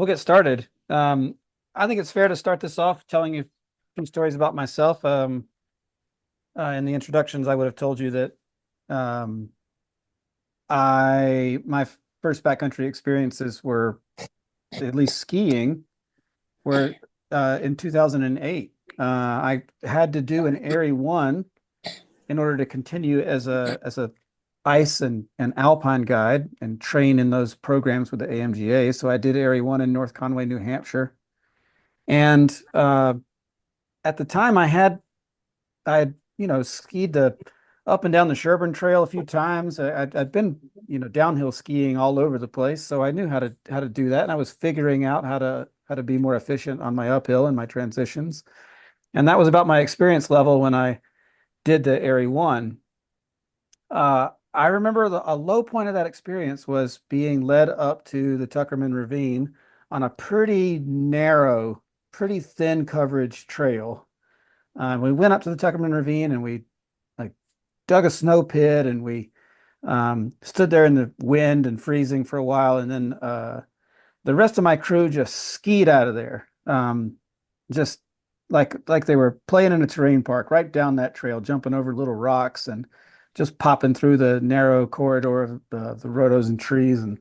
We'll get started. I think it's fair to start this off telling you some stories about myself. In the introductions, I would have told you that um, my first backcountry experiences were at least skiing, were in 2008. I had to do an AIARE 1 in order to continue as a ice and alpine guide and train in those programs with the AMGA. So I did AIARE 1 in North Conway, New Hampshire. And at the time I had skied the up and down the Sherburne Trail a few times. I'd been downhill skiing all over the place, so I knew how to do that, and I was figuring out how to be more efficient on my uphill and my transitions. And that was about my experience level when I did the AIARE 1. I remember a low point of that experience was being led up to the Tuckerman Ravine on a pretty narrow, pretty thin coverage trail. We went up to the Tuckerman Ravine and we like dug a snow pit and we stood there in the wind and freezing for a while. And then the rest of my crew just skied out of there, just like they were playing in a terrain park right down that trail, jumping over little rocks and just popping through the narrow corridor of the rhodos and trees. And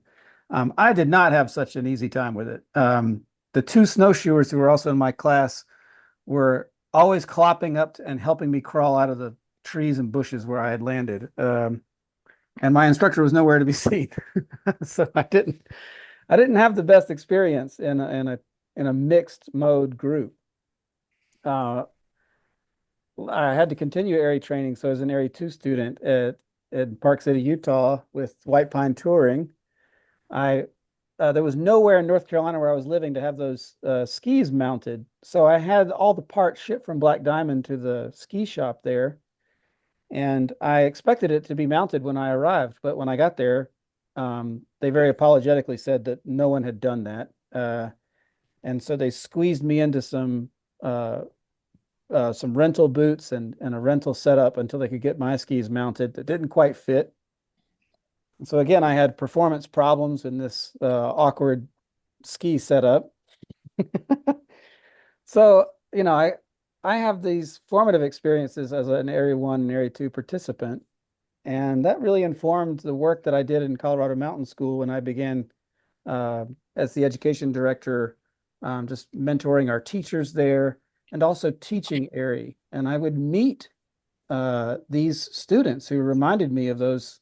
I did not have such an easy time with it. The two snowshoers who were also in my class were always clopping up and helping me crawl out of the trees and bushes where I had landed. And my instructor was nowhere to be seen. So I didn't have the best experience in a mixed mode group. Uh, I had to continue AIARE training, so as an AIARE 2 student in Park City, Utah, with White Pine Touring, I there was nowhere in North Carolina where I was living to have those skis mounted. So I had all the parts shipped from Black Diamond to the ski shop there, and I expected it to be mounted when I arrived. But when I got there, they very apologetically said that no one had done that. And so they squeezed me into some rental boots and a rental setup until they could get my skis mounted. That didn't quite fit. So again, I had performance problems in this awkward ski setup. So, I have these formative experiences as an AIARE 1 and AIARE 2 participant, and that really informed the work that I did in Colorado Mountain School when I began uh, as the education director, just mentoring our teachers there and also teaching AIARE. And I would meet these students who reminded me of those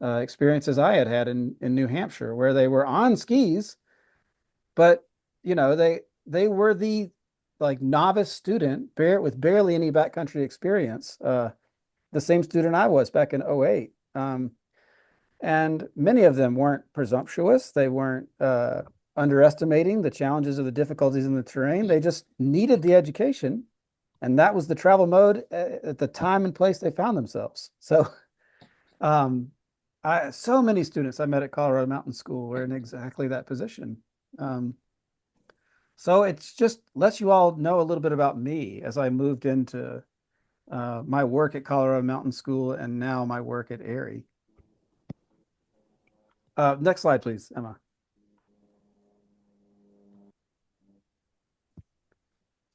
experiences I had had in New Hampshire, where they were on skis, but they were the like novice student with barely any backcountry experience, the same student I was back in '08. And many of them weren't presumptuous. They weren't underestimating the challenges or the difficulties in the terrain. They just needed the education, and that was the travel mode at the time and place they found themselves. So, um, so many students I met at Colorado Mountain School were in exactly that position. Um, so it's just lets you all know a little bit about me as I moved into my work at Colorado Mountain School and now my work at AIARE. Next slide, please, Emma.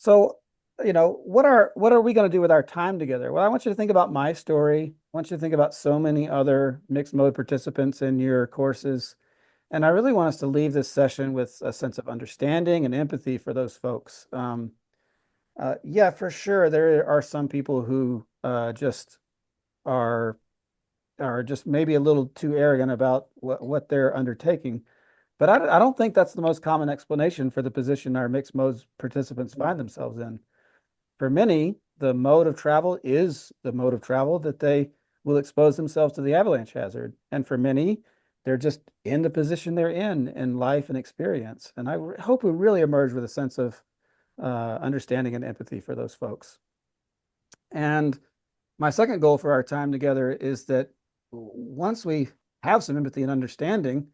So, what are we going to do with our time together? Well, I want you to think about my story. I want you to think about so many other mixed mode participants in your courses. And I really want us to leave this session with a sense of understanding and empathy for those folks. Yeah, for sure, there are some people who just are just maybe a little too arrogant about what they're undertaking. But I don't think that's the most common explanation for the position our mixed modes participants find themselves in. For many, the mode of travel is the mode of travel that they will expose themselves to the avalanche hazard. And for many, they're just in the position they're in life and experience. And I hope we really emerge with a sense of understanding and empathy for those folks. And my second goal for our time together is that once we have some empathy and understanding,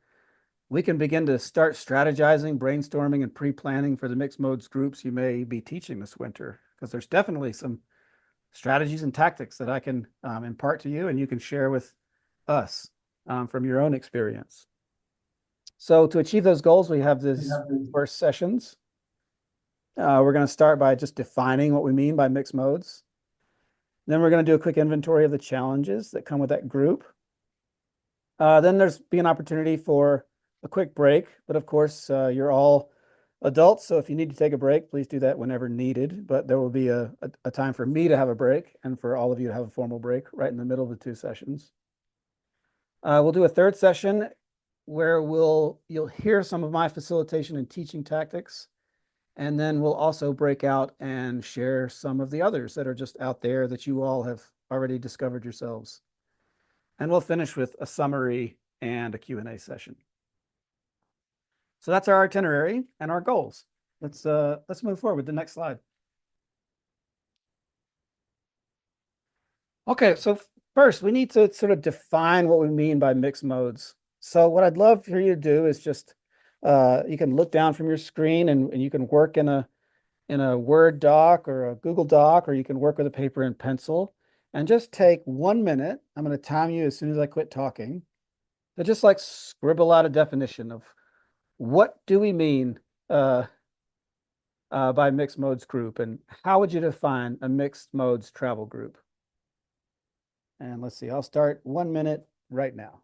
we can begin to start strategizing, brainstorming, and pre-planning for the mixed modes groups you may be teaching this winter, because there's definitely some strategies and tactics that I can impart to you and you can share with us from your own experience. So to achieve those goals, we have this first sessions. We're going to start by just defining what we mean by mixed modes. Then we're going to do a quick inventory of the challenges that come with that group. Then there's be an opportunity for a quick break, but of course, you're all adults, so if you need to take a break, please do that whenever needed. But there will be a time for me to have a break and for all of you to have a formal break right in the middle of the two sessions. We'll do a third session where you'll hear some of my facilitation and teaching tactics, and then we'll also break out and share some of the others that are just out there that you all have already discovered yourselves. And we'll finish with a summary and a Q&A session. So that's our itinerary and our goals. Let's move forward with the next slide. Okay, so first we need to sort of define what we mean by mixed modes. So what I'd love for you to do is just you can look down from your screen and you can work in a Word doc or a Google Doc, or you can work with a paper and pencil and just take 1 minute. I'm going to time you as soon as I quit talking. So just like scribble out a definition of what do we mean by mixed modes group, and how would you define a mixed modes travel group? And let's see, I'll start 1 minute right now.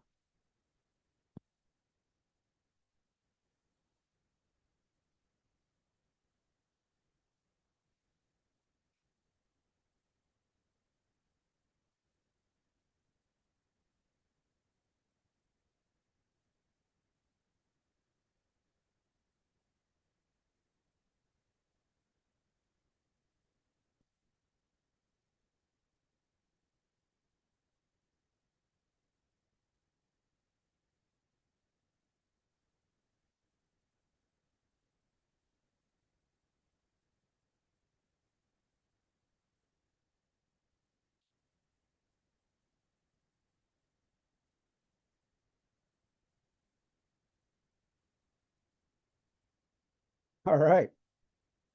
All right.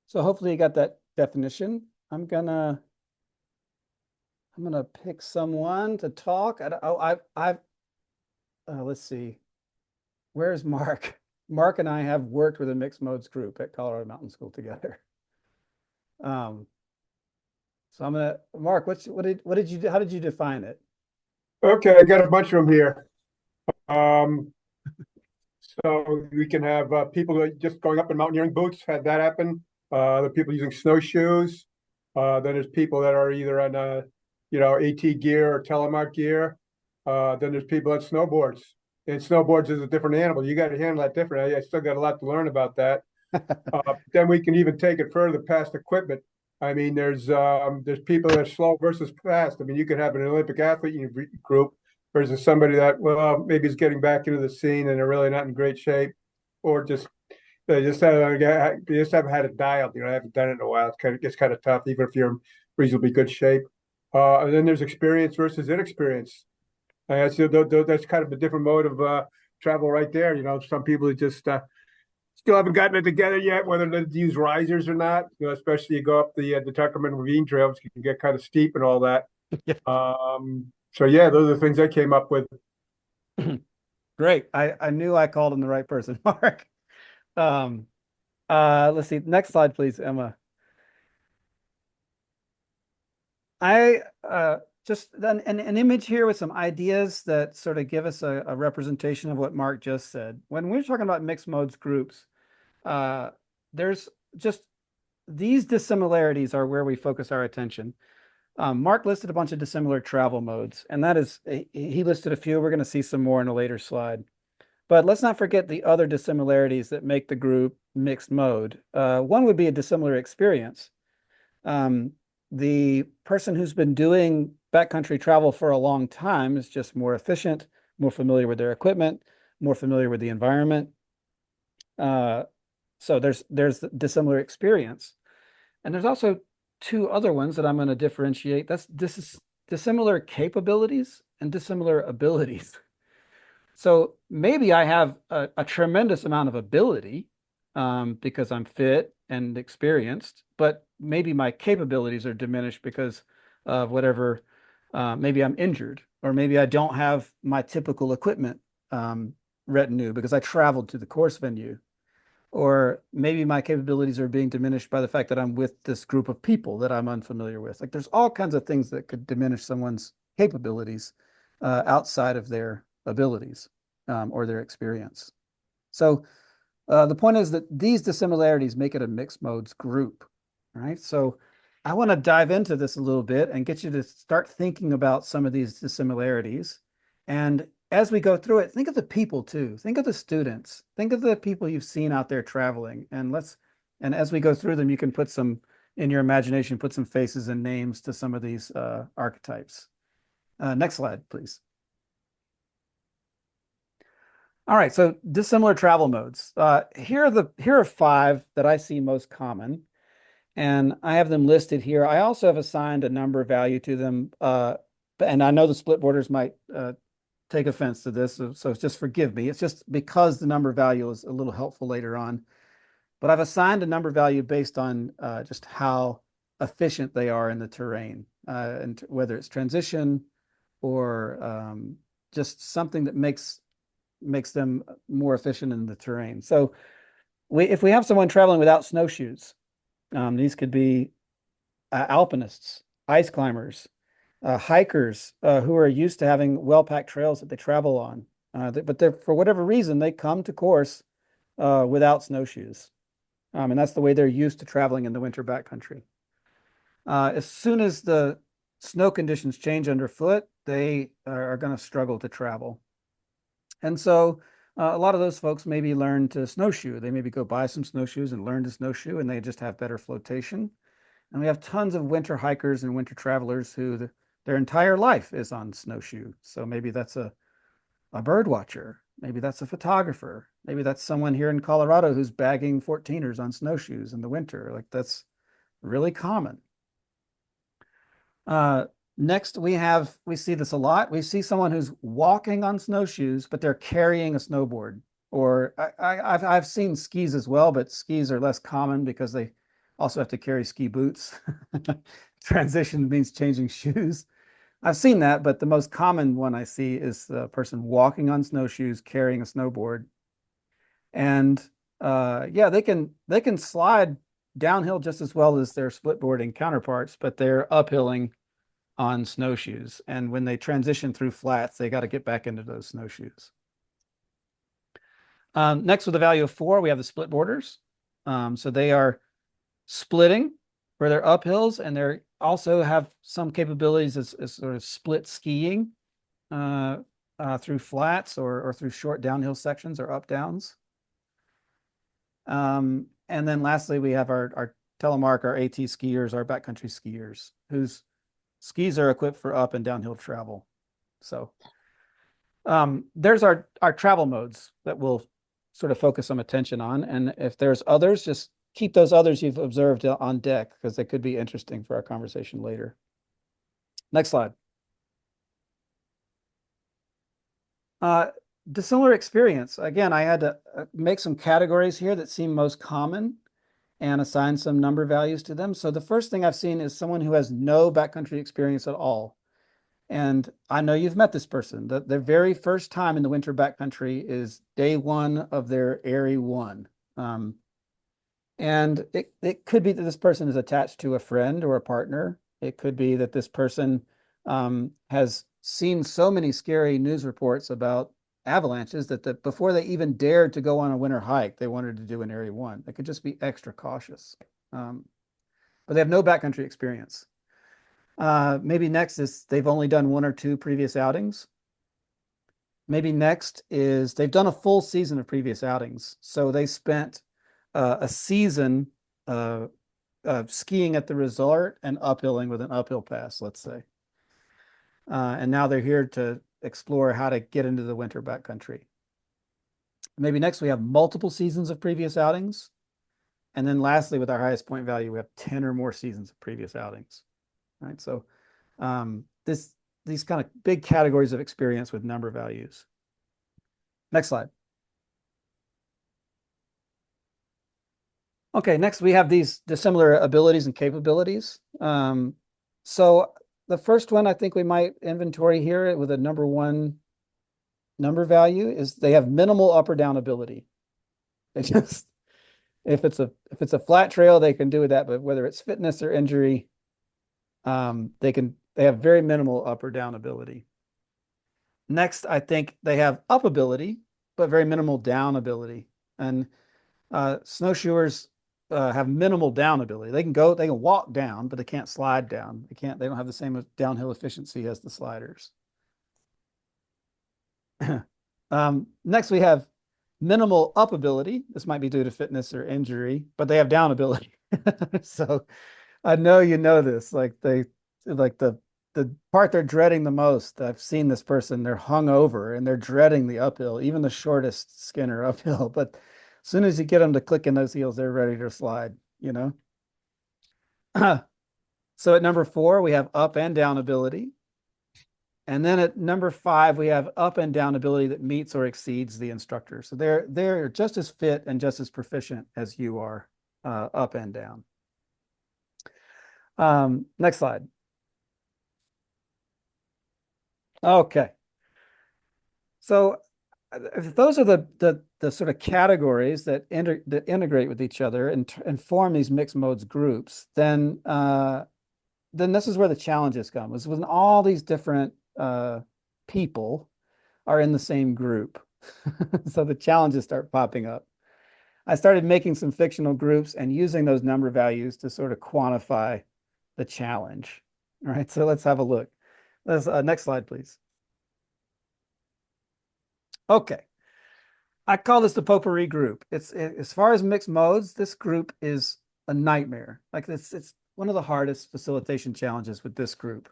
So hopefully you got that definition. I'm gonna pick someone to talk. Let's see. Where's Mark? Mark and I have worked with a mixed modes group at Colorado Mountain School together. Um, so Mark, what did you, how did you define it? Okay, I got a bunch of them here. Um, so we can have people that just going up in mountaineering boots, had that happen. The people using snowshoes. Then there's people that are either on, AT gear or telemark gear. Then there's people that snowboards. And snowboards is a different animal. You got to handle that different. I still got a lot to learn about that. Then we can even take it further past equipment. I mean, there's people that are slow versus fast. I mean, you could have an Olympic athlete in your group versus somebody that, well, maybe is getting back into the scene and they're really not in great shape, or they just haven't had it dialed. I haven't done it in a while. It's kind of tough, even if you're in reasonably good shape. And then there's experience versus inexperience. So that's kind of a different mode of travel right there. Some people that just still haven't gotten it together yet, whether to use risers or not. Especially you go up the Tuckerman Ravine trails, you can get kind of steep and all that. So yeah, those are the things I came up with. Great. I knew I called on the right person, Mark. Um, let's see. Next slide, please, Emma. I just an image here with some ideas that sort of give us a representation of what Mark just said. When we're talking about mixed modes groups, there's just these dissimilarities are where we focus our attention. Mark listed a bunch of dissimilar travel modes, and that is, he listed a few. We're going to see some more in a later slide. But let's not forget the other dissimilarities that make the group mixed mode. One would be a dissimilar experience. Um, the person who's been doing backcountry travel for a long time is just more efficient, more familiar with their equipment, more familiar with the environment. Uh, so there's dissimilar experience. And there's also two other ones that I'm going to differentiate. This is dissimilar capabilities and dissimilar abilities. So maybe I have a tremendous amount of ability because I'm fit and experienced, but maybe my capabilities are diminished because of maybe I'm injured, or maybe I don't have my typical equipment. retinue because I traveled to the course venue. Or maybe my capabilities are being diminished by the fact that I'm with this group of people that I'm unfamiliar with. Like there's all kinds of things that could diminish someone's capabilities outside of their abilities or their experience. So the point is that these dissimilarities make it a mixed modes group, right? So I want to dive into this a little bit and get you to start thinking about some of these dissimilarities. And as we go through it, think of the people too. Think of the students. Think of the people you've seen out there traveling. And as we go through them, you can put some, in your imagination, put some faces and names to some of these archetypes. Next slide, please. All right, so dissimilar travel modes. Here are five that I see most common, and I have them listed here. I also have assigned a number value to them, and I know the split boarders might take offense to this, so just forgive me. It's just because the number value is a little helpful later on. But I've assigned a number value based on just how efficient they are in the terrain, and whether it's transition or just something that makes them more efficient in the terrain. So if we have someone traveling without snowshoes, these could be alpinists, ice climbers, hikers who are used to having well-packed trails that they travel on. But for whatever reason, they come to course without snowshoes. And that's the way they're used to traveling in the winter backcountry. As soon as the snow conditions change underfoot, they are going to struggle to travel. And so a lot of those folks maybe learn to snowshoe. They maybe go buy some snowshoes and learn to snowshoe, and they just have better flotation. And we have tons of winter hikers and winter travelers who their entire life is on snowshoe. So maybe that's a bird watcher. Maybe that's a photographer. Maybe that's someone here in Colorado who's bagging 14ers on snowshoes in the winter. Like that's really common. Next, we see this a lot. We see someone who's walking on snowshoes, but they're carrying a snowboard. Or I've seen skis as well, but skis are less common because they also have to carry ski boots. Transition means changing shoes. I've seen that, but the most common one I see is the person walking on snowshoes carrying a snowboard. And yeah, they can slide downhill just as well as their splitboarding counterparts, but they're uphilling on snowshoes. And when they transition through flats, they got to get back into those snowshoes. Next, with a value of 4, we have the split boarders. So they are splitting for their uphills, and they also have some capabilities as sort of split skiing through flats or through short downhill sections or up downs. And then lastly, we have our telemark, our AT skiers, our backcountry skiers, whose skis are equipped for up and downhill travel. So there's our travel modes that we'll sort of focus some attention on. And if there's others, just keep those others you've observed on deck because they could be interesting for our conversation later. Next slide. Dissimilar experience. Again, I had to make some categories here that seem most common and assign some number values to them. So the first thing I've seen is someone who has no backcountry experience at all. And I know you've met this person. Their very first time in the winter backcountry is day 1 of their AIARE 1. And it could be that this person is attached to a friend or a partner. It could be that this person has seen so many scary news reports about avalanches that before they even dared to go on a winter hike, they wanted to do an AIARE 1. They could just be extra cautious. But they have no backcountry experience. Maybe next is they've only done 1 or 2 previous outings. Maybe next is they've done a full season of previous outings. So they spent a season skiing at the resort and uphilling with an uphill pass, let's say. And now they're here to explore how to get into the winter backcountry. Maybe next we have multiple seasons of previous outings. And then lastly, with our highest point value, we have 10 or more seasons of previous outings. Right. So these kind of big categories of experience with number values. Next slide. Okay, next we have these dissimilar abilities and capabilities. So the first one I think we might inventory here with a number 1 number value is they have minimal up or down ability. They just if it's a flat trail, they can do with that, but whether it's fitness or injury, they have very minimal up or down ability. Next, I think they have up ability, but very minimal down ability. And snowshoers have minimal down ability. They can walk down, but they can't slide down. They don't have the same downhill efficiency as the sliders. Next, we have minimal up ability. This might be due to fitness or injury, but they have down ability. So I know you know this. Like the part they're dreading the most. I've seen this person, they're hung over and they're dreading the uphill, even the shortest skinner uphill. But as soon as you get them to click in those heels, they're ready to slide, you know? So at number 4, we have up and down ability. And then at number 5, we have up and down ability that meets or exceeds the instructor. So they're just as fit and just as proficient as you are, up and down. Next slide. Okay. So if those are the sort of categories that integrate with each other and form these mixed modes groups, then this is where the challenges come. Is when all these different people are in the same group. So the challenges start popping up. I started making some fictional groups and using those number values to sort of quantify the challenge. All right, so let's have a look. Next slide, please. Okay. I call this the potpourri group. As far as mixed modes, this group is a nightmare. Like it's one of the hardest facilitation challenges with this group.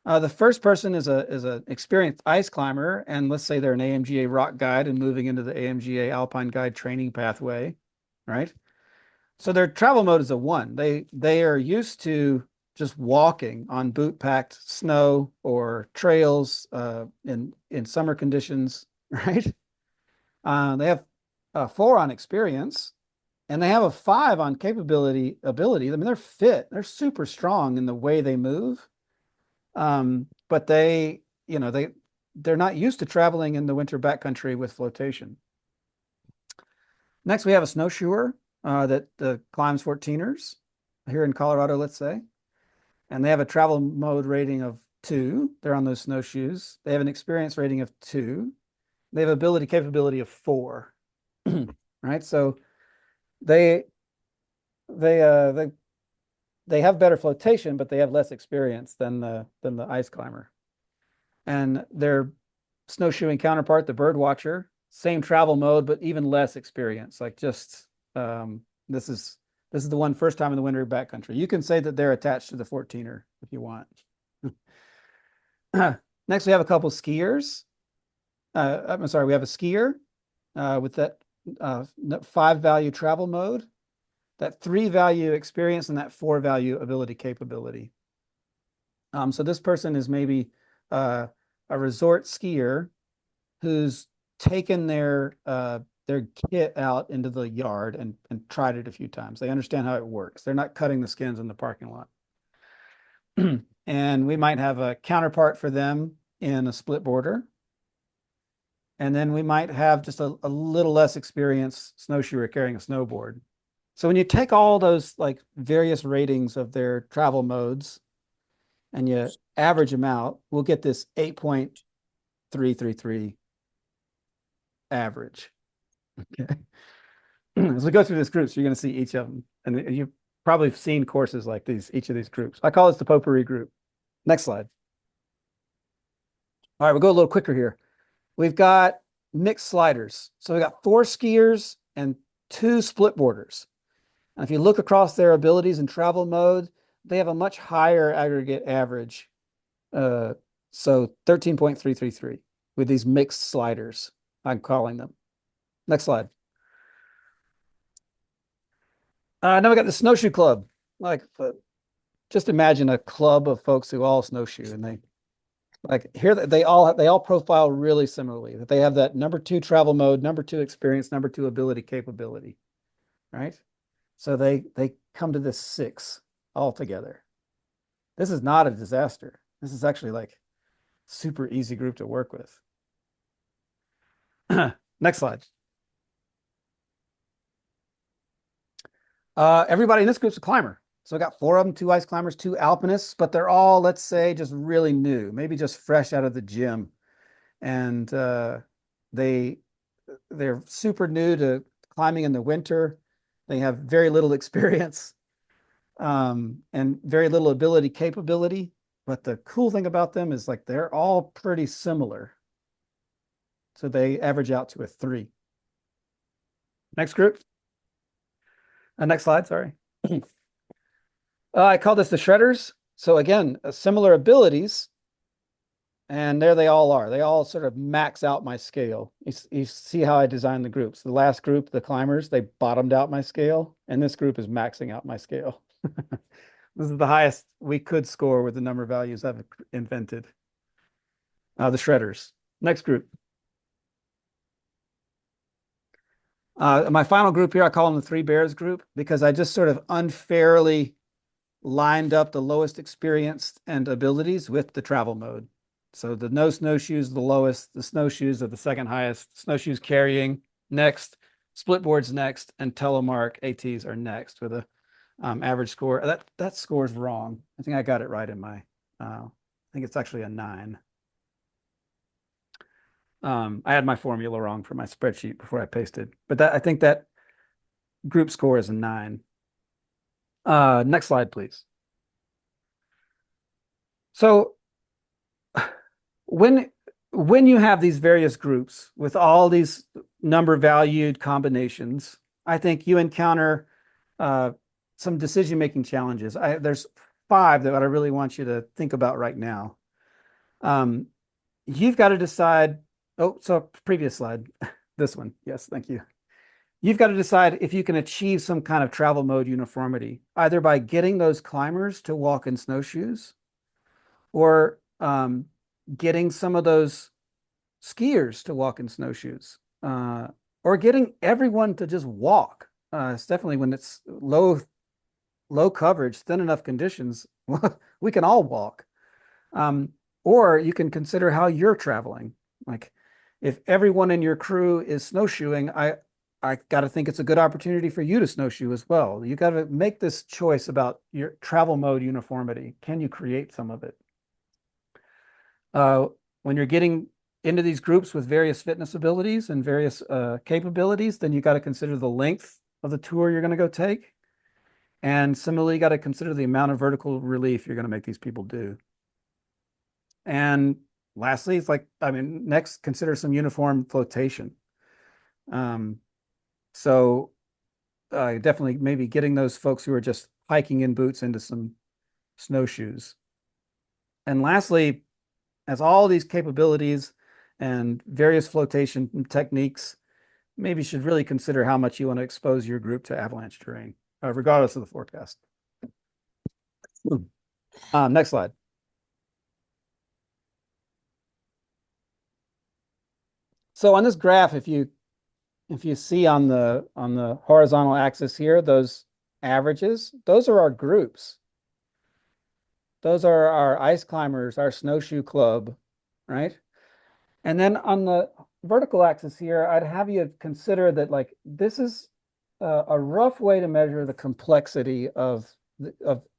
The first person is an experienced ice climber, and let's say they're an AMGA rock guide and moving into the AMGA alpine guide training pathway, right? So their travel mode is a 1. They are used to just walking on boot packed snow or trails in summer conditions, right? They have a 4 on experience, and they have a 5 on ability. I mean, they're fit. They're super strong in the way they move. But they're not used to traveling in the winter backcountry with flotation. Next, we have a snowshoer that climbs 14ers here in Colorado, let's say. And they have a travel mode rating of 2. They're on those snowshoes. They have an experience rating of 2. They have ability capability of 4. Right? So they they they have better flotation, but they have less experience than the ice climber. And their snowshoeing counterpart, the bird watcher, same travel mode, but even less experience. Like just this is the one first time in the winter backcountry. You can say that they're attached to the 14er if you want. Next, we have a couple skiers. I'm sorry, we have a skier with that 5 value travel mode, that 3 value experience, and that 4 value ability capability. So this person is maybe a resort skier who's taken their kit out into the yard and tried it a few times. They understand how it works. They're not cutting the skins in the parking lot. And we might have a counterpart for them in a split boarder. And then we might have just a little less experienced snowshoer carrying a snowboard. So when you take all those like various ratings of their travel modes and you average them out, we'll get this 8.333 average. Okay. As we go through this groups, you're going to see each of them. And you've probably seen courses like these, each of these groups. I call this the potpourri group. Next slide. All right, we'll go a little quicker here. We've got mixed sliders. So we got 4 skiers and 2 split boarders. And if you look across their abilities and travel mode, they have a much higher aggregate average. So 13.333 with these mixed sliders, I'm calling them. Next slide. Now we got the snowshoe club. Like, just imagine a club of folks who all snowshoe, and they all profile really similarly. That they have that number 2 travel mode, number 2 experience, number 2 ability capability, right? So they come to this 6 altogether. This is not a disaster. This is actually like super easy group to work with. Next slide. Everybody in this group's a climber. So I got four of them, two ice climbers, two alpinists, but they're all, let's say, just really new, maybe just fresh out of the gym. And they they're super new to climbing in the winter. They have very little experience and very little ability capability. But the cool thing about them is like they're all pretty similar. So they average out to a 3. Next group. Next slide, sorry. I call this the shredders. So again, similar abilities, and there they all are. They all sort of max out my scale. You see how I designed the groups. The last group, the climbers, they bottomed out my scale, and this group is maxing out my scale. This is the highest we could score with the number of values I've invented. The shredders. Next group. My final group here, I call them the Three Bears group because I just sort of unfairly lined up the lowest experienced and abilities with the travel mode. So the no snowshoes the lowest, the snowshoes are the second highest, snowshoes carrying next, split boards next, and telemark ATs are next with a average score. That score is wrong. I think I got it right in my, I think it's actually a 9. I had my formula wrong for my spreadsheet before I pasted, but I think that group score is a 9. Next slide, please. So when you have these various groups with all these number valued combinations, I think you encounter some decision-making challenges. There's 5 that I really want you to think about right now. You've got to decide. Oh, so previous slide. This one. Yes, thank you. You've got to decide if you can achieve some kind of travel mode uniformity, either by getting those climbers to walk in snowshoes or getting some of those skiers to walk in snowshoes, or getting everyone to just walk. It's definitely when it's low coverage, thin enough conditions, we can all walk. Or you can consider how you're traveling. Like if everyone in your crew is snowshoeing, I got to think it's a good opportunity for you to snowshoe as well. You got to make this choice about your travel mode uniformity. Can you create some of it? When you're getting into these groups with various fitness abilities and various capabilities, then you got to consider the length of the tour you're going to go take. And similarly, you got to consider the amount of vertical relief you're going to make these people do. And lastly, it's like, I mean, next, consider some uniform flotation. So definitely maybe getting those folks who are just hiking in boots into some snowshoes. And lastly, as all these capabilities and various flotation techniques, maybe you should really consider how much you want to expose your group to avalanche terrain, regardless of the forecast. Next slide. So on this graph, if you see on the horizontal axis here, those averages, those are our groups. Those are our ice climbers, our snowshoe club, right? And then on the vertical axis here, I'd have you consider that like this is a rough way to measure the complexity of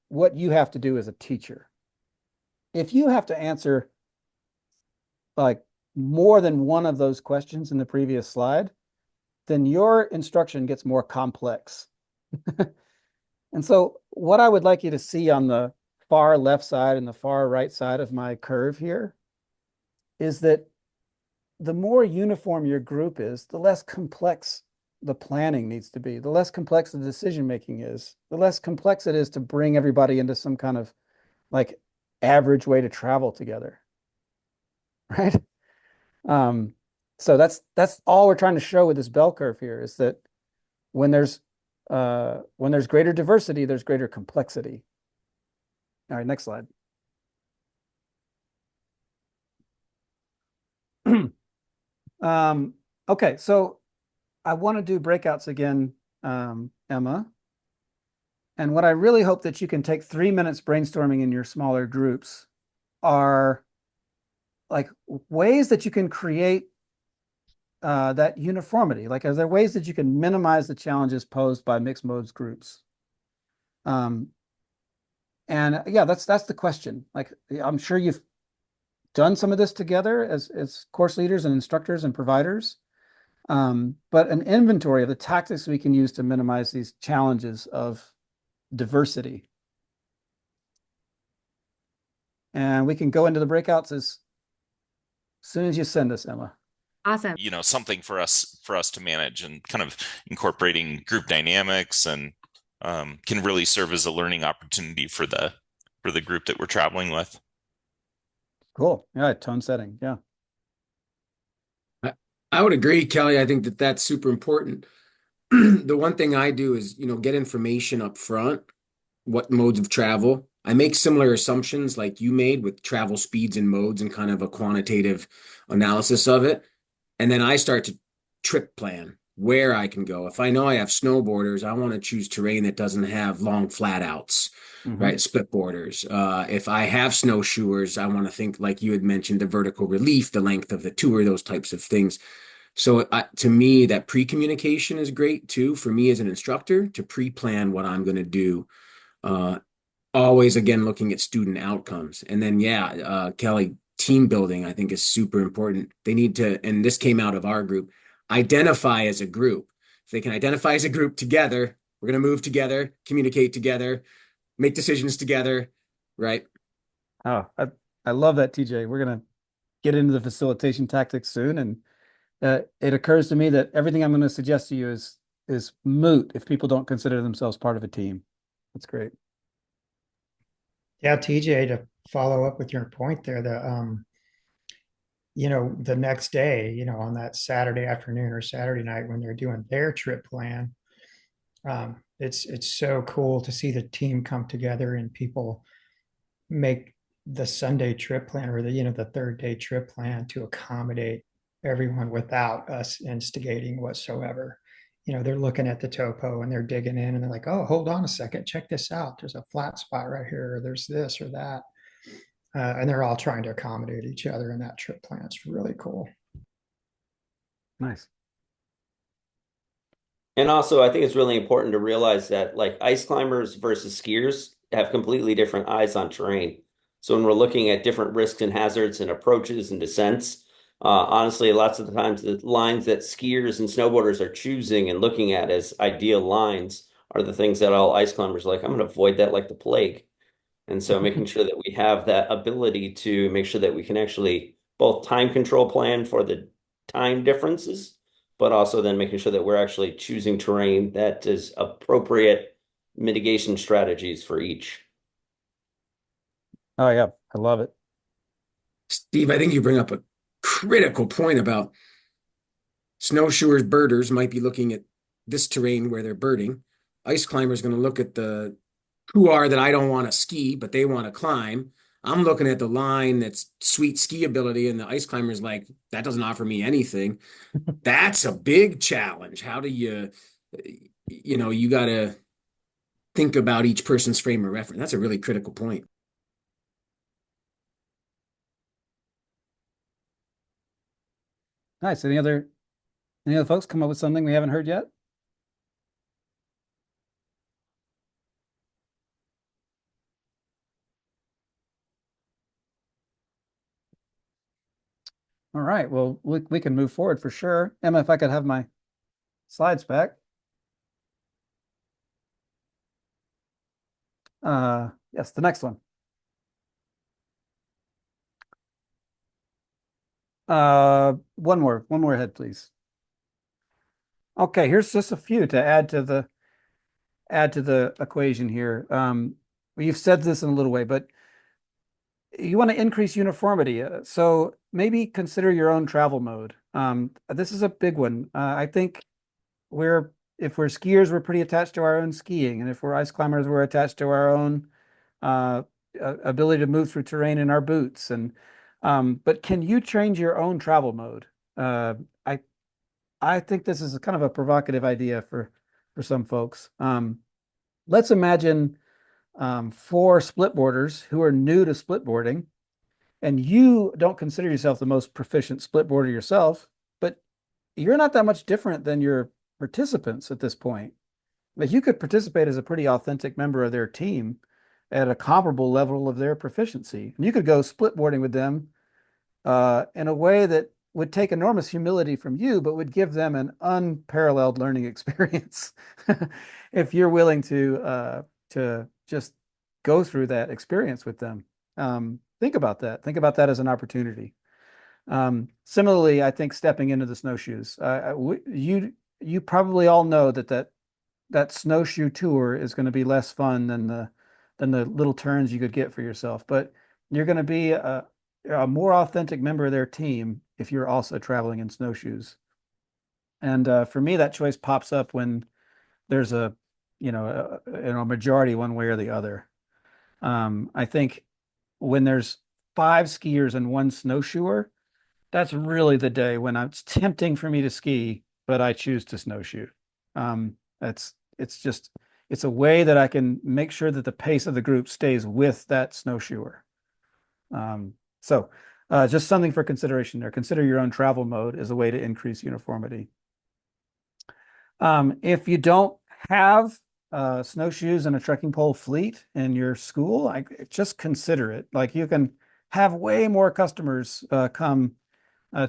what you have to do as a teacher. If you have to answer like more than one of those questions in the previous slide, then your instruction gets more complex. And so what I would like you to see on the far left side and the far right side of my curve here is that the more uniform your group is, the less complex the planning needs to be, the less complex the decision making is, the less complex it is to bring everybody into some kind of like average way to travel together, right? So that's all we're trying to show with this bell curve here is that when there's greater diversity, there's greater complexity. All right, next slide. Okay, so I want to do breakouts again, Emma. And what I really hope that you can take 3 minutes brainstorming in your smaller groups are like ways that you can create that uniformity? Like, are there ways that you can minimize the challenges posed by mixed modes groups? Um, and yeah, that's the question. Like, I'm sure you've done some of this together as course leaders and instructors and providers. But an inventory of the tactics we can use to minimize these challenges of diversity. And we can go into the breakouts as soon as you send us, Emma. Awesome. Something for us to manage, and kind of incorporating group dynamics, and can really serve as a learning opportunity for the group that we're traveling with. Cool. Yeah, tone setting. Yeah. I, I would agree, Kelly. I think that that's super important. The one thing I do is, get information up front, what modes of travel. I make similar assumptions like you made with travel speeds and modes and kind of a quantitative analysis of it. And then I start to trip plan where I can go. If I know I have snowboarders, I want to choose terrain that doesn't have long flat outs, Mhm. right? Split borders. If I have snowshoers, I want to think, like you had mentioned, the vertical relief, the length of the tour, those types of things. So to me, that pre-communication is great too, for me as an instructor to pre-plan what I'm going to do. Uh, Always, again, looking at student outcomes. And then, yeah, Kelly, team building, I think is super important. They need to, and this came out of our group, identify as a group. If they can identify as a group together, we're going to move together, communicate together, make decisions together, right? Oh, I love that, TJ. We're gonna get into the facilitation tactics soon, and it occurs to me that everything I'm going to suggest to you is moot if people don't consider themselves part of a team. That's great. Yeah, TJ, to follow up with your point there, the next day, on that Saturday afternoon or Saturday night when they're doing their trip plan, it's so cool to see the team come together and people make the Sunday trip plan or the third day trip plan to accommodate everyone without us instigating whatsoever. They're looking at the topo and they're digging in and they're like, oh, hold on a second, check this out. There's a flat spot right here, or there's this or that. And they're all trying to accommodate each other in that trip plan. It's really cool. Nice. And also, I think it's really important to realize that like ice climbers versus skiers have completely different eyes on terrain. So when we're looking at different risks and hazards and approaches and descents, honestly, lots of the times the lines that skiers and snowboarders are choosing and looking at as ideal lines are the things that all ice climbers are like, I'm going to avoid that like the plague. And so making sure that we have that ability to make sure that we can actually both time control plan for the time differences, but also then making sure that we're actually choosing terrain that is appropriate mitigation strategies for each. Oh yeah, I love it. Steve, I think you bring up a critical point about snowshoers, birders might be looking at this terrain where they're birding. Ice climbers going to look at the couloir that I don't want to ski, but they want to climb. I'm looking at the line that's sweet ski ability, and the ice climber's like, that doesn't offer me anything. That's a big challenge. How do you got to think about each person's frame of reference. That's a really critical point. Nice. Any other folks come up with something we haven't heard yet? All right. Well, we can move forward for sure. Emma, if I could have my slides back. Yes, the next one. One more ahead, please. Okay, here's just a few to add to the equation here. Well, you've said this in a little way, but you want to increase uniformity. So maybe consider your own travel mode. This is a big one. I think if we're skiers, we're pretty attached to our own skiing, and if we're ice climbers, we're attached to our own uh, ability to move through terrain in our boots. But can you change your own travel mode? Uh, I I think this is kind of a provocative idea for some folks. Let's imagine four splitboarders who are new to splitboarding, and you don't consider yourself the most proficient splitboarder yourself, but you're not that much different than your participants at this point. Like you could participate as a pretty authentic member of their team at a comparable level of their proficiency. And you could go splitboarding with them in a way that would take enormous humility from you, but would give them an unparalleled learning experience if you're willing to just go through that experience with them. Think about that. Think about that as an opportunity. Similarly, I think stepping into the snowshoes. You probably all know that snowshoe tour is going to be less fun than the little turns you could get for yourself, but you're going to be a more authentic member of their team if you're also traveling in snowshoes. And for me, that choice pops up when there's a majority one way or the other. I think when there's five skiers and one snowshoer, that's really the day when it's tempting for me to ski, but I choose to snowshoe. It's a way that I can make sure that the pace of the group stays with that snowshoer. So just something for consideration there. Consider your own travel mode as a way to increase uniformity. If you don't have snowshoes and a trekking pole fleet in your school, just consider it. Like you can have way more customers come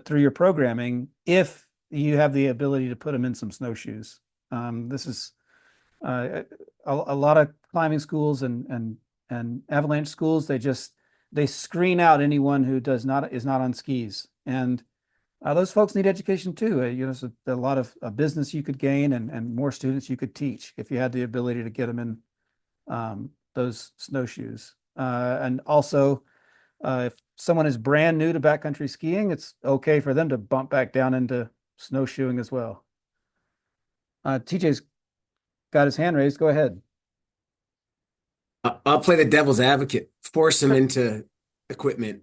through your programming if you have the ability to put them in some snowshoes. This is a lot of climbing schools and avalanche schools. They screen out anyone who is not on skis, and those folks need education too. So a lot of business you could gain and more students you could teach if you had the ability to get them in those snowshoes. And also, if someone is brand new to backcountry skiing, it's okay for them to bump back down into snowshoeing as well. TJ's got his hand raised. Go ahead. I'll play the devil's advocate, force them into equipment,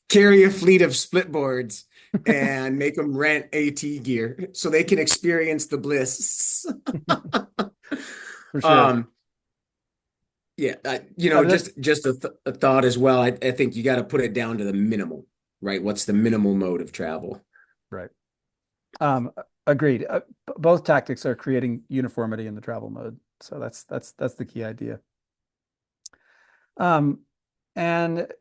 carry a fleet of split boards and make them rent AT gear so they can experience the bliss. For sure. Yeah, That- just a thought as well. I think you got to put it down to the minimal, right? What's the minimal mode of travel? Right. Agreed. Both tactics are creating uniformity in the travel mode. So that's the key idea. And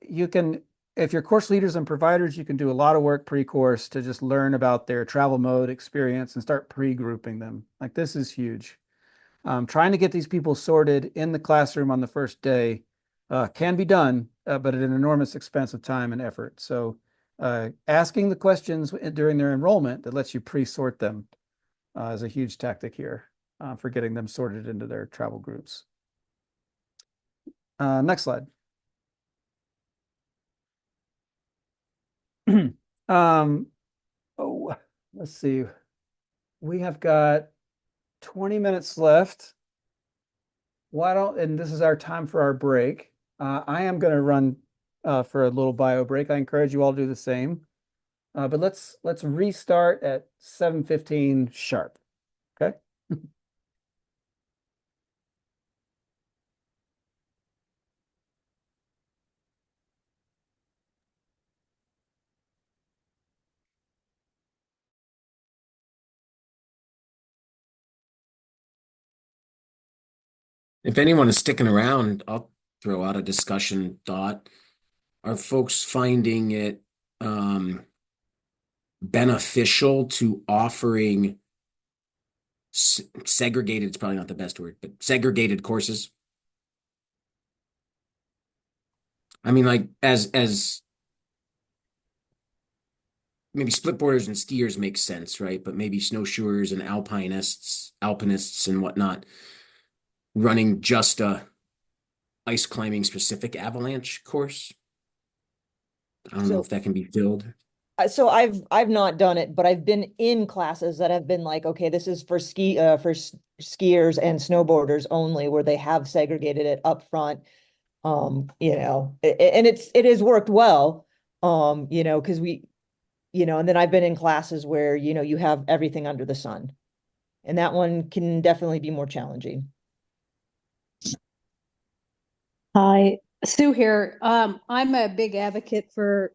you can, if you're course leaders and providers, you can do a lot of work pre-course to just learn about their travel mode experience and start pre-grouping them. Like this is huge. Trying to get these people sorted in the classroom on the first day can be done, but at an enormous expense of time and effort. So asking the questions during their enrollment that lets you pre-sort them is a huge tactic here for getting them sorted into their travel groups. Next slide. Let's see. We have got 20 minutes left. And this is our time for our break. I am going to run for a little bio break. I encourage you all to do the same. But let's restart at 7:15 sharp. Okay. If anyone is sticking around, I'll throw out a discussion thought. Are folks finding it beneficial to offering segregated, it's probably not the best word, but segregated courses? I mean, like as maybe splitboarders and skiers make sense, right? But maybe snowshoers and alpinists and whatnot running just a ice climbing specific avalanche course. I don't know if that can be filled. So I've not done it, but I've been in classes that have been like, okay, this is for skiers and snowboarders only, where they have segregated it up front. And it has worked well. Because and then I've been in classes where, you have everything under the sun. And that one can definitely be more challenging. Hi, Sue here. I'm a big advocate for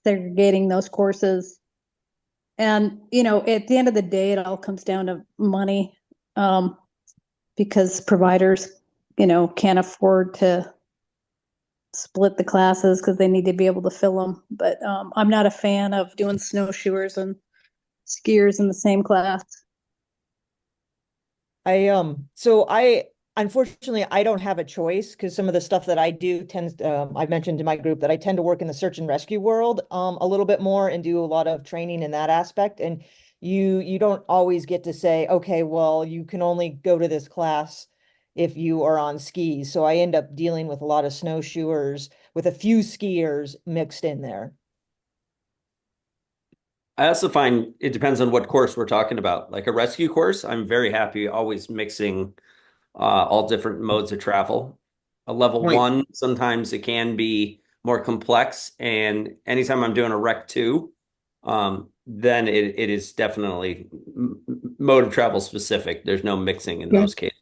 segregating those courses. And, at the end of the day, it all comes down to money, because providers, can't afford to split the classes because they need to be able to fill them. But I'm not a fan of doing snowshoers and skiers in the same class. Unfortunately I don't have a choice because some of the stuff that I do tends I've mentioned in my group that I tend to work in the search and rescue world a little bit more and do a lot of training in that aspect. And you don't always get to say, okay, well, you can only go to this class if you are on skis. So I end up dealing with a lot of snowshoers with a few skiers mixed in there. I also find it depends on what course we're talking about. Like a rescue course, I'm very happy always mixing all different modes of travel. A level Point. one, sometimes it can be more complex. And anytime I'm doing a rec two, then it is definitely mode of travel specific. There's no mixing in those cases.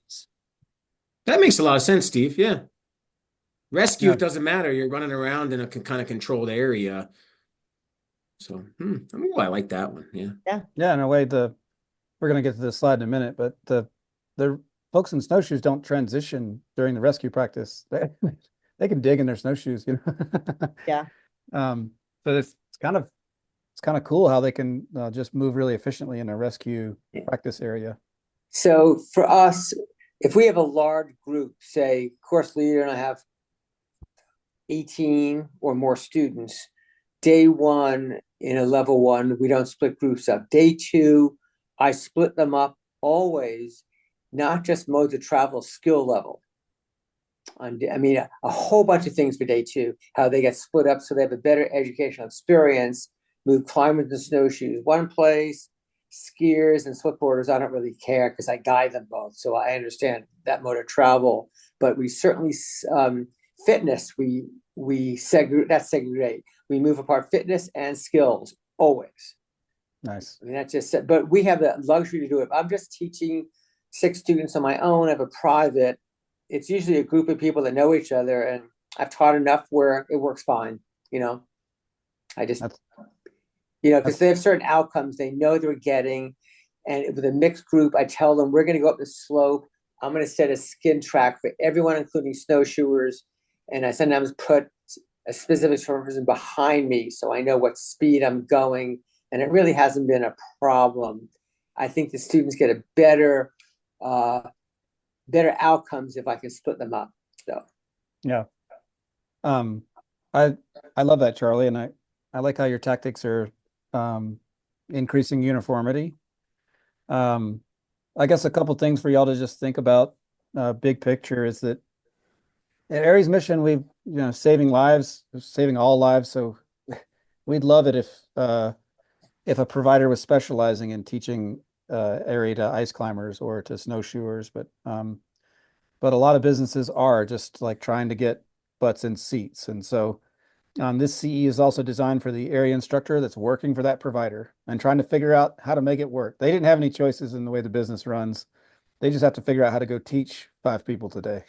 That makes a lot of sense, Steve. Yeah. Rescue, Yeah. it doesn't matter. You're running around in a kind of controlled area. So, I like that one. Yeah. Yeah, in a way, we're going to get to this slide in a minute, but the folks in snowshoes don't transition during the rescue practice. They can dig in their snowshoes, Yeah. So it's kind of cool how they can just move really efficiently in a rescue practice area. So for us, if we have a large group, say course leader and I have 18 or more students, day one in a level one, we don't split groups up. Day two, I split them up always, not just modes of travel, skill level. I mean, a whole bunch of things for day two, how they get split up so they have a better educational experience, move climbers and snowshoes one place, skiers and splitboarders, I don't really care because I guide them both. So I understand that mode of travel, but we certainly, fitness, we segregate. We move apart fitness and skills always. Nice. I mean, that's just, but we have the luxury to do it. I'm just teaching 6 students on my own. I have a private. It's usually a group of people that know each other, and I've taught enough where it works fine. I just, because they have certain outcomes they know they're getting. And with a mixed group, I tell them, we're going to go up the slope. I'm going to set a skin track for everyone, including snowshoers. And I sometimes put a specific person behind me so I know what speed I'm going. And it really hasn't been a problem. I think the students get a better outcomes if I can split them up. So Yeah. I love that, Charlie, and I like how your tactics are increasing uniformity. I guess a couple things for y'all to just think about, big picture, is that at AIARE's mission, we've, saving lives, saving all lives. So we'd love it if a provider was specializing in teaching AIARE to ice climbers or to snowshoers, but a lot of businesses are just like trying to get butts in seats. And so this CE is also designed for the area instructor that's working for that provider and trying to figure out how to make it work. They didn't have any choices in the way the business runs. They just have to figure out how to go teach 5 people today.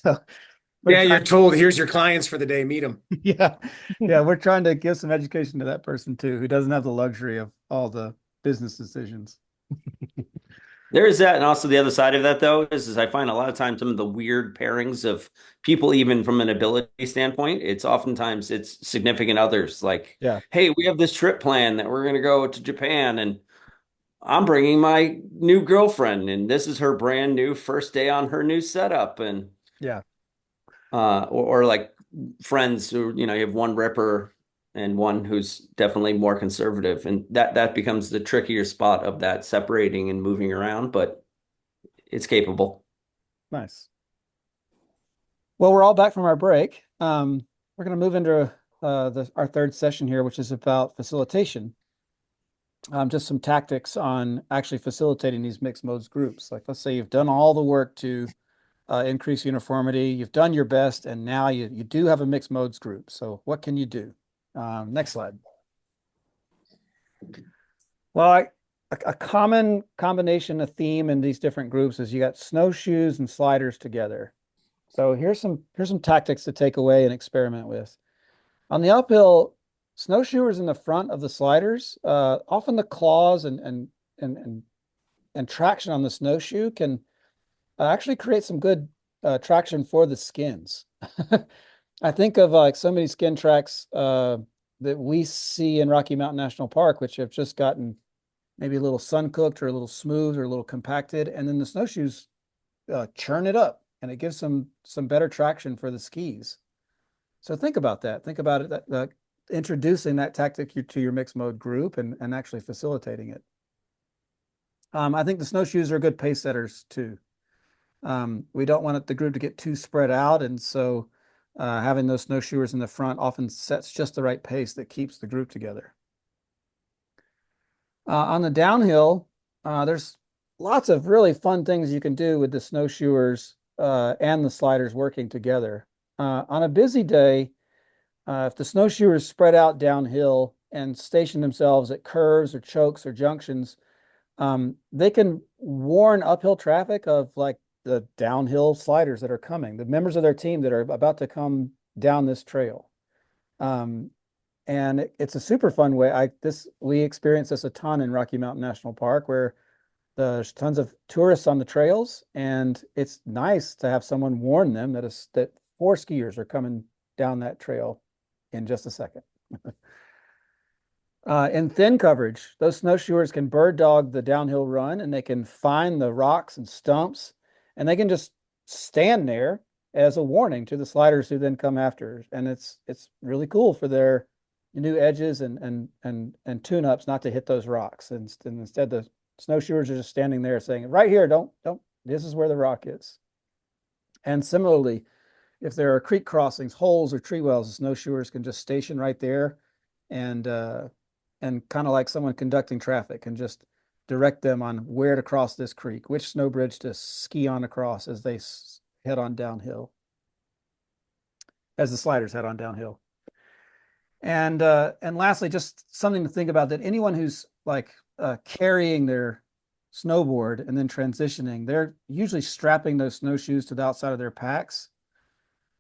So You're told, here's your clients for the day, meet them. Yeah. We're trying to give some education to that person too, who doesn't have the luxury of all the business decisions. There is that, and also the other side of that, though, is I find a lot of times some of the weird pairings of people, even from an ability standpoint, it's significant others. Like, Yeah. hey, we have this trip plan that we're going to go to Japan, and I'm bringing my new girlfriend, and this is her brand new first day on her new setup, and Yeah. or like friends who you have one ripper and one who's definitely more conservative, and that becomes the trickier spot of that separating and moving around, but it's capable. Nice. Well, we're all back from our break. We're going to move into our third session here, which is about facilitation. Just some tactics on actually facilitating these mixed modes groups. Like, let's say you've done all the work to increase uniformity, you've done your best, and now you do have a mixed modes group. So what can you do? Next slide. Well, a common combination, a theme in these different groups is you got snowshoes and sliders together. So here's some tactics to take away and experiment with. On the uphill, snowshoers in the front of the sliders, often the claws and traction on the snowshoe can actually create some good traction for the skins. I think of like so many skin tracks that we see in Rocky Mountain National Park, which have just gotten maybe a little sun cooked or a little smooth or a little compacted, and then the snowshoes churn it up, and it gives some better traction for the skis. So think about that. Think about it, that introducing that tactic to your mixed mode group and actually facilitating it. I think the snowshoes are good pace setters too. We don't want the group to get too spread out, and so having those snowshoers in the front often sets just the right pace that keeps the group together. On the downhill, there's lots of really fun things you can do with the snowshoers and the sliders working together. On a busy day, if the snowshoers spread out downhill and station themselves at curves or chokes or junctions, they can warn uphill traffic of like the downhill sliders that are coming, the members of their team that are about to come down this trail. And it's a super fun way. We experience this a ton in Rocky Mountain National Park, where there's tons of tourists on the trails, and it's nice to have someone warn them that 4 skiers are coming down that trail in just a second. In thin coverage, those snowshoers can bird dog the downhill run, and they can find the rocks and stumps, and they can just stand there as a warning to the sliders who then come after. And it's really cool for their new edges and tune-ups not to hit those rocks. And instead, the snowshoers are just standing there saying, right here, don't, this is where the rock is. And similarly, if there are creek crossings, holes, or tree wells, the snowshoers can just station right there and kind of like someone conducting traffic and just direct them on where to cross this creek, which snow bridge to ski on across as they head on downhill, as the sliders head on downhill. And lastly, just something to think about, that anyone who's like carrying their snowboard and then transitioning, they're usually strapping those snowshoes to the outside of their packs.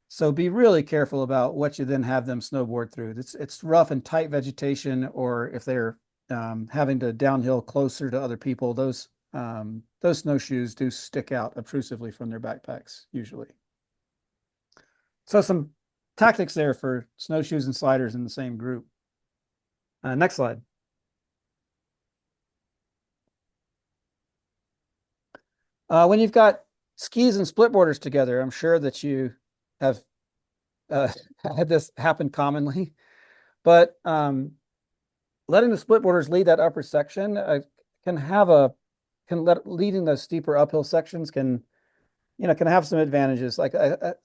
So be really careful about what you then have them snowboard through. It's rough and tight vegetation, or if they're having to downhill closer to other people, those snowshoes do stick out obtrusively from their backpacks usually. So some tactics there for snowshoes and sliders in the same group. Next slide. When you've got skis and split boarders together, I'm sure that you have had this happen commonly, but letting the split boarders lead that upper section leading those steeper uphill sections can have some advantages. Like a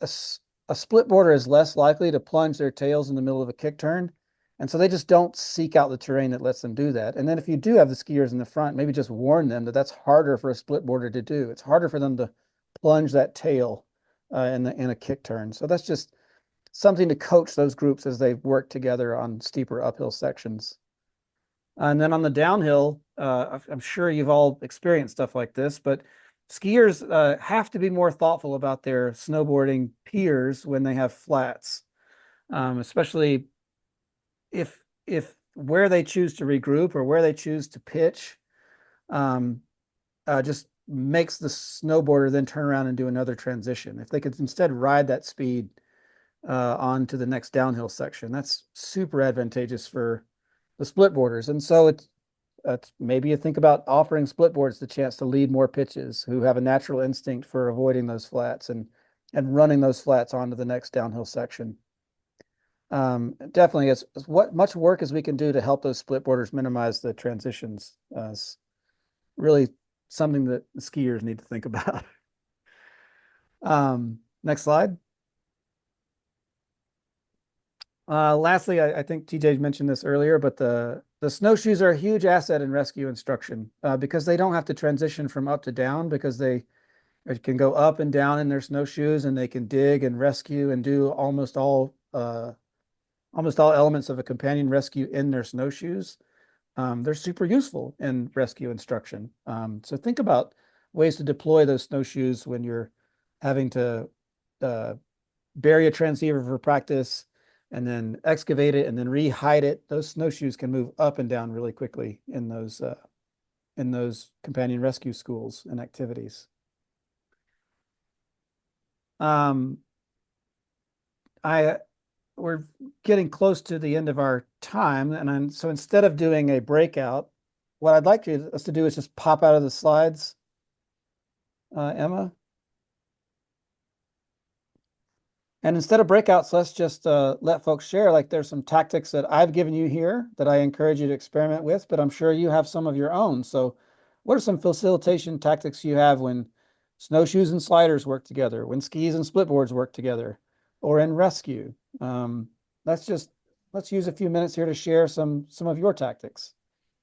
split boarder is less likely to plunge their tails in the middle of a kick turn, and so they just don't seek out the terrain that lets them do that. And then if you do have the skiers in the front, maybe just warn them that that's harder for a split boarder to do. It's harder for them to plunge that tail in a kick turn. So that's just something to coach those groups as they work together on steeper uphill sections. And then on the downhill, I'm sure you've all experienced stuff like this, but skiers have to be more thoughtful about their snowboarding peers when they have flats, especially if where they choose to regroup or where they choose to pitch just makes the snowboarder then turn around and do another transition. If they could instead ride that speed on to the next downhill section, that's super advantageous for the split boarders. And so it's maybe you think about offering split boards the chance to lead more pitches who have a natural instinct for avoiding those flats and running those flats onto the next downhill section. Definitely, it's what much work as we can do to help those split boarders minimize the transitions. It's really something that the skiers need to think about. Next slide. Lastly, I think TJ mentioned this earlier, but the snowshoes are a huge asset in rescue instruction because they don't have to transition from up to down, because they can go up and down in their snowshoes, and they can dig and rescue and do almost all elements of a companion rescue in their snowshoes. They're super useful in rescue instruction. So think about ways to deploy those snowshoes when you're having to bury a transceiver for practice, and then excavate it and then re-hide it, those snowshoes can move up and down really quickly in those companion rescue schools and activities. We're getting close to the end of our time, and so instead of doing a breakout, what I'd like us to do is just pop out of the slides, Emma. And instead of breakouts, let's just let folks share. Like, there's some tactics that I've given you here that I encourage you to experiment with, but I'm sure you have some of your own. So what are some facilitation tactics you have when snowshoes and sliders work together, when skis and splitboards work together, or in rescue? Let's use a few minutes here to share some of your tactics.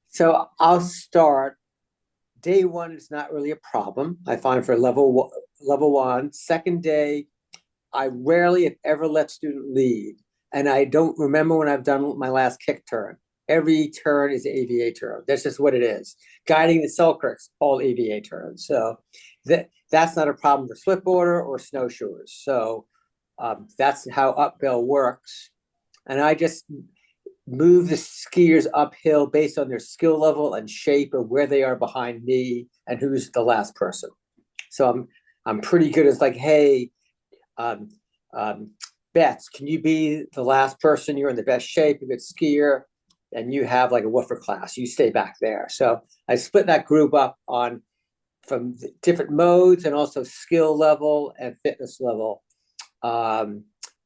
So I'll start. Day one is not really a problem, I find, for level one. Second day, I rarely, if ever, let student lead. And I don't remember when I've done my last kick turn. Every turn is an AVA turn. That's just what it is. Guiding the Selkirks, all AVA turns. So that's not a problem for splitboarder or snowshoers. So that's how uphill works. And I just move the skiers uphill based on their skill level and shape of where they are behind me and who's the last person. So I'm pretty good. It's like, hey, Bets, can you be the last person? You're in the best shape, a good skier, and you have like a woofer class. You stay back there. So I split that group up from different modes and also skill level and fitness level.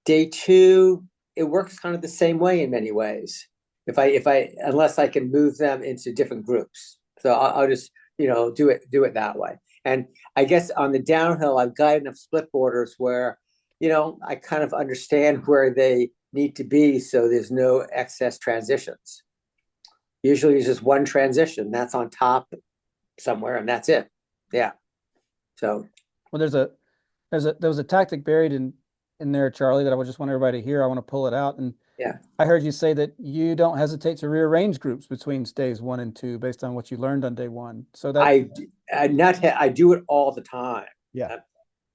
Day two, it works kind of the same way in many ways. Unless I can move them into different groups. So I'll just, do it that way. And I guess on the downhill, I've got enough splitboarders where, I kind of understand where they need to be, so there's no excess transitions. Usually it's just one transition that's on top somewhere, and that's it. Yeah. So well, there was a tactic buried in there, Charlie, that I would just want everybody to hear. I want to pull it out. And yeah, I heard you say that you don't hesitate to rearrange groups between days 1 and 2 based on what you learned on day 1. So that I do it all the time. Yeah.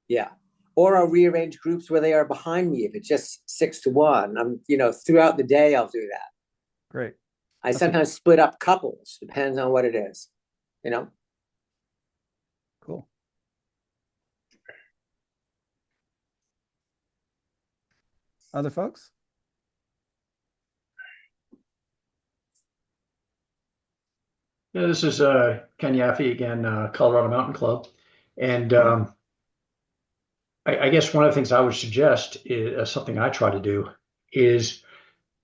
Yeah. Or I'll rearrange groups where they are behind me if it's just 6 to 1. Throughout the day I'll do that. Great. I sometimes split up couples, depends on what it is. Cool. Other folks? Yeah, this is Ken Yaffe again, Colorado Mountain Club. And I guess one of the things I would suggest is something I try to do is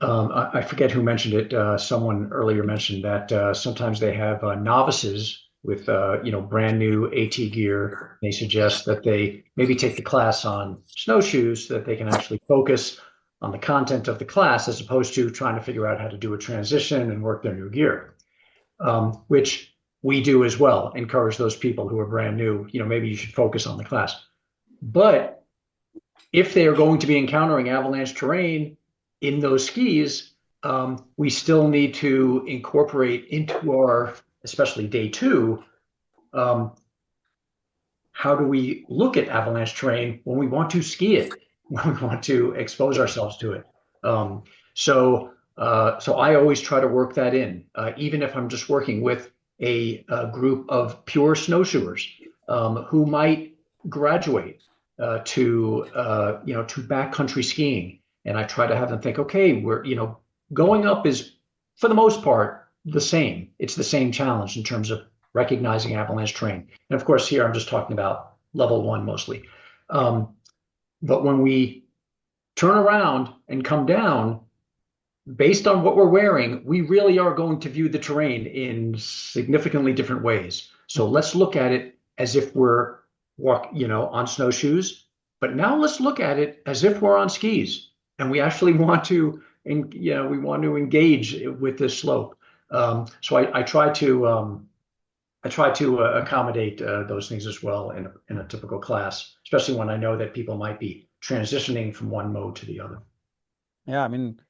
I forget who mentioned it. Someone earlier mentioned that sometimes they have novices with brand new AT gear. They suggest that they maybe take the class on snowshoes so that they can actually focus on the content of the class as opposed to trying to figure out how to do a transition and work their new gear. Which we do as well, encourage those people who are brand new, maybe you should focus on the class. But if they are going to be encountering avalanche terrain in those skis, we still need to incorporate into our, especially day 2, how do we look at avalanche terrain when we want to ski it, when we want to expose ourselves to it. So I always try to work that in, even if I'm just working with a group of pure snowshoers who might graduate to backcountry skiing, and I try to have them think, okay, we're going up is for the most part the same. It's the same challenge in terms of recognizing avalanche terrain, and of course here I'm just talking about level 1 mostly. But when we turn around and come down, based on what we're wearing, we really are going to view the terrain in significantly different ways. So let's look at it as if we're on snowshoes, but now let's look at it as if we're on skis and we actually want to, engage with this slope. So I try to accommodate those things as well in a typical class, especially when I know that people might be transitioning from one mode to the other. Yeah, I mean,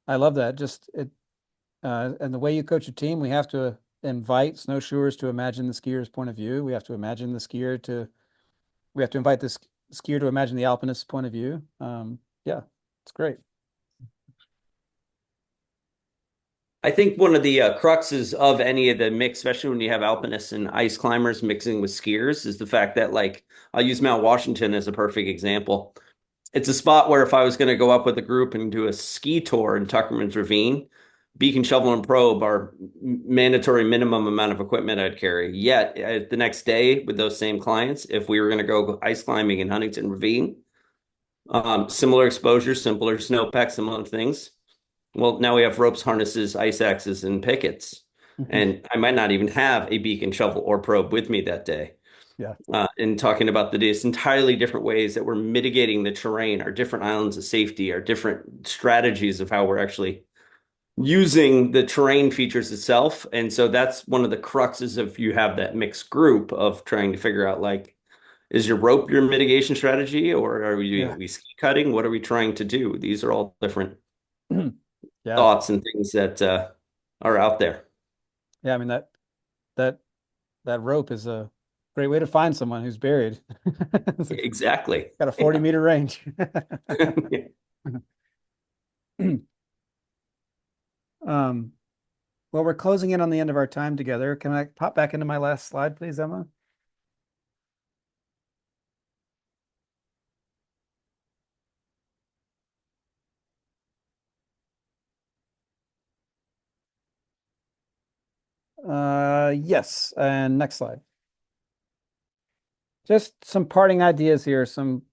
I love that. And the way you coach a team, we have to invite snowshoers to imagine the skier's point of view. We have to invite the skier to imagine the alpinist's point of view. Yeah, it's great. I think one of the cruxes of any of the mix, especially when you have alpinists and ice climbers mixing with skiers, is the fact that, like, I'll use Mount Washington as a perfect example. It's a spot where if I was going to go up with a group and do a ski tour in Tuckerman's Ravine, beacon, shovel, and probe are mandatory minimum amount of equipment I'd carry. Yet the next day with those same clients, if we were going to go ice climbing in Huntington Ravine, similar exposure, simpler snowpack, similar things. Well, now we have ropes, harnesses, ice axes, and pickets. And I might not even have a beacon, shovel, or probe with me that day. Yeah. And talking about these entirely different ways that we're mitigating the terrain, our different islands of safety, our different strategies of how we're actually using the terrain features itself. And so that's one of the cruxes of you have that mixed group of trying to figure out, like, is your rope your mitigation strategy, or are we ski cutting? What are we trying to do? These are all different Yeah. thoughts and things that are out there. Yeah. I mean, that rope is a great way to find someone who's buried. Exactly. Got a 40-meter range. Well, we're closing in on the end of our time together. Can I pop back into my last slide, please, Emma? Yes, and next slide. Just some parting ideas here, some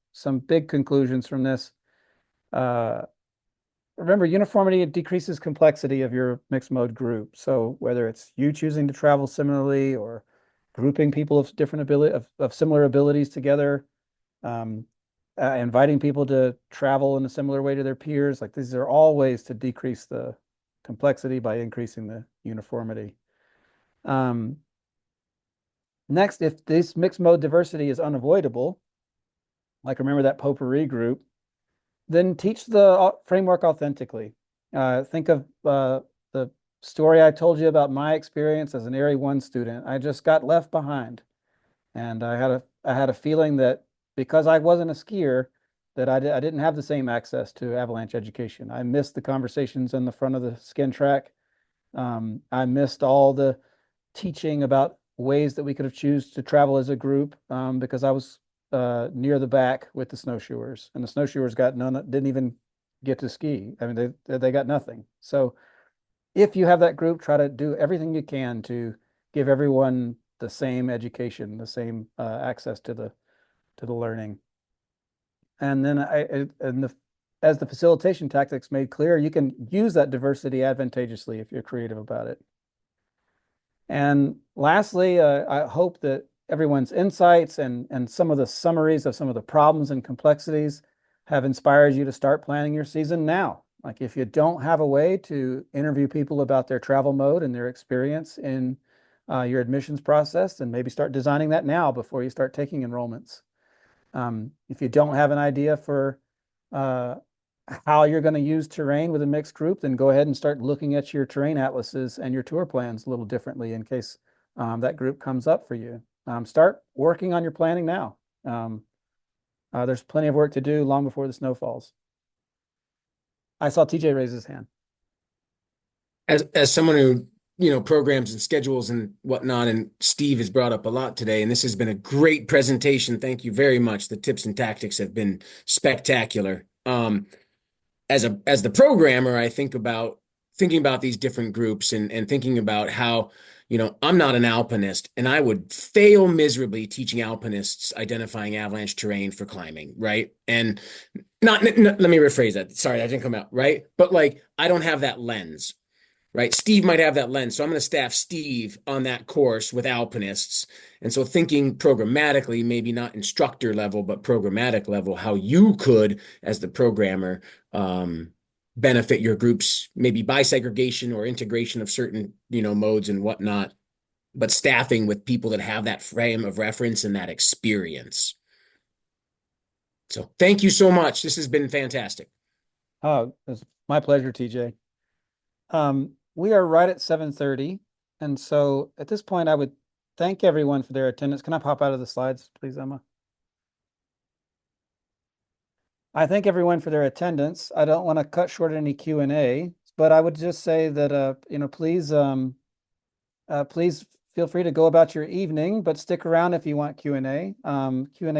big conclusions from this. Remember, uniformity decreases complexity of your mixed mode group. So whether it's you choosing to travel similarly or grouping people of different ability of similar abilities together, inviting people to travel in a similar way to their peers, like these are all ways to decrease the complexity by increasing the uniformity. Next, if this mixed mode diversity is unavoidable, like remember that potpourri group, then teach the framework authentically. Think of the story I told you about my experience as an AIARE 1 student. I just got left behind. And I had a feeling that because I wasn't a skier, that I didn't have the same access to avalanche education. I missed the conversations in the front of the skin track. I missed all the teaching about ways that we could have choose to travel as a group because I was near the back with the snowshoers, and the snowshoers got none, didn't even get to ski. I mean, they got nothing. So if you have that group, try to do everything you can to give everyone the same education, the same access to the learning. And then as the facilitation tactics made clear, you can use that diversity advantageously if you're creative about it. And lastly, I hope that everyone's insights and some of the summaries of some of the problems and complexities have inspired you to start planning your season now. Like if you don't have a way to interview people about their travel mode and their experience in your admissions process, then maybe start designing that now before you start taking enrollments. If you don't have an idea for how you're going to use terrain with a mixed group, then go ahead and start looking at your terrain atlases and your tour plans a little differently in case that group comes up for you. Start working on your planning now. There's plenty of work to do long before the snow falls. I saw TJ raise his hand. As someone who, programs and schedules and whatnot, and Steve has brought up a lot today, and this has been a great presentation. Thank you very much. The tips and tactics have been spectacular. As the programmer, I thinking about these different groups and thinking about how, I'm not an alpinist, and I would fail miserably teaching alpinists identifying avalanche terrain for climbing, right? And not let me rephrase that. Sorry, that didn't come out right. But like, I don't have that lens. Right. Steve might have that lens. So I'm going to staff Steve on that course with alpinists. And so thinking programmatically, maybe not instructor level, but programmatic level, how you could, as the programmer, benefit your groups, maybe by segregation or integration of certain, modes and whatnot, but staffing with people that have that frame of reference and that experience. So thank you so much. This has been fantastic. Oh, it's my pleasure, TJ. We are right at 7:30. And so at this point, I would thank everyone for their attendance. Can I pop out of the slides, please, Emma? I thank everyone for their attendance. I don't want to cut short any Q&A, but I would just say that, please feel free to go about your evening, but stick around if you want Q&A. Q&A